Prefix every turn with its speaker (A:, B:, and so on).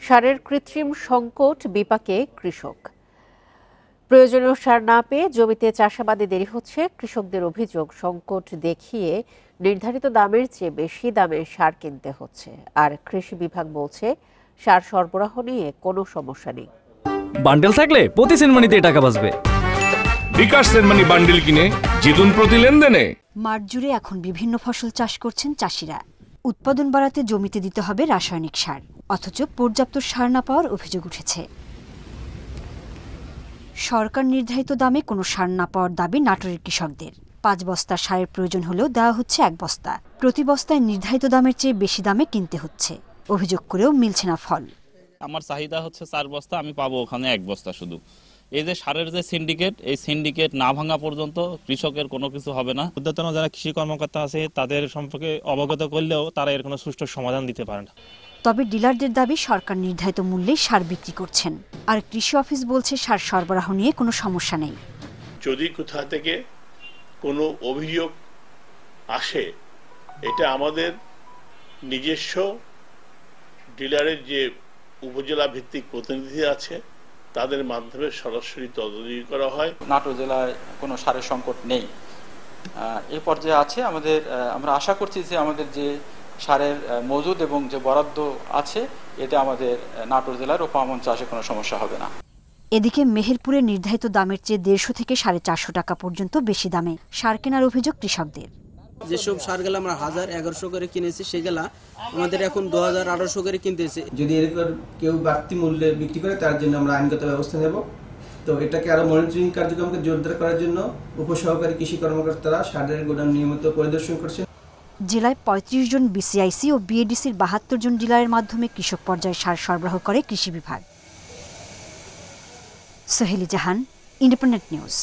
A: সারের কৃত্রিম সংকট বিপাকে কৃষক। প্রয়োজনীয় সার না পেয়ে জমিতে চাষাবাদে দেরি হচ্ছে। কৃষকদের অভিযোগ, সংকট দেখিয়ে নির্ধারিত দামের চেয়ে বেশি দামে সার কিনতে হচ্ছে। আর কৃষি বিভাগ বলছে সার সরবরাহ নিয়ে কোনো সমস্যা নেই।
B: বান্ডেল থাকলে প্রতি সেনমানিতে টাকা বাঁচবে।
C: বিকাশ সেনমানি বান্ডেল কিনে জিতুন প্রতি লেনদেনে।
D: মাঠ জুড়ে এখন বিভিন্ন ফসল চাষ করছেন চাষিরা। উৎপাদন বাড়াতে জমিতে দিতে হবে রাসায়নিক সার, অথচ পর্যাপ্ত সার না পাওয়ার অভিযোগ উঠেছে। সরকার নির্ধারিত দামে কোনো সার না পাওয়ার দাবি নাটোরের কৃষকদের। 5 বস্তা সারের প্রয়োজন হলেও দেওয়া হচ্ছে 1 বস্তা। প্রতি বস্তায় নির্ধারিত দামের চেয়ে বেশি দামে কিনতে হচ্ছে। অভিযোগ করেও মিলছে না ফল।
E: আমার চাহিদা হচ্ছে 4 বস্তা, আমি পাবো ওখানে 1 বস্তা শুধু। এই যে সারের যে সিন্ডিকেট, এই সিন্ডিকেট না ভাঙা পর্যন্ত কৃষকের কোনো কিছু হবে না।
F: ঊর্ধ্বতন যারা কৃষি কর্মকর্তা আছে তাদের সম্পর্কে অবগত করলেও তারা এর কোনো সুষ্ঠু সমাধান দিতে পারে না।
D: তবে ডিলারদের দাবি সরকার নির্ধারিত মূল্যে সার বিক্রি করছেন। আর কৃষি অফিস বলছে সার সরবরাহ নিয়ে কোনো সমস্যা নেই।
G: যদি কোথা থেকে কোনো অভিযোগ আসে, এটা আমাদের নিজস্ব ডিলারের যে উপজেলা ভিত্তিক প্রতিনিধি আছে তাদের মাধ্যমে সরাসরি তদারকি করা হয়।
H: নাটোর জেলায় কোনো সারের সংকট নেই, এই পর্যায়ে আছে। আমরা আশা করছি যে আমাদের যে সারের মজুদ এবং যে বরাদ্দ আছে, এতে আমাদের নাটোর জেলার রোপা আমন চাষে কোনো সমস্যা হবে না।
D: এদিকে মেহেরপুরে নির্ধারিত দামের চেয়ে 150 থেকে 450 টাকা পর্যন্ত বেশি দামে সার কেনার অভিযোগ কৃষকদের।
I: যেসব সারগুলো আমরা 1100 করে কিনেছি, সেগুলা আমাদের এখন 2000-1800 করে কিনতেছে।
J: যদি এরকম কেউ বাড়তি মূল্যে বিক্রি করে তার জন্য আমরা আইনগত ব্যবস্থা নেব। তো এটাকে আরো মনিটরিং কার্যক্রমকে জোরদার করার জন্য উপসহকারী কৃষি কর্মকর্তারা সারের গোদাম নিয়মিত পরিদর্শন করছেন।
D: জেলায় 35 জন বিসিআইসি ও বিএডিসির 72 জন ডিলারের মাধ্যমে কৃষক পর্যায়ে সার সরবরাহ করে কৃষি বিভাগ। সোহেলি জাহান, ইন্ডিপেন্ডেন্ট নিউজ।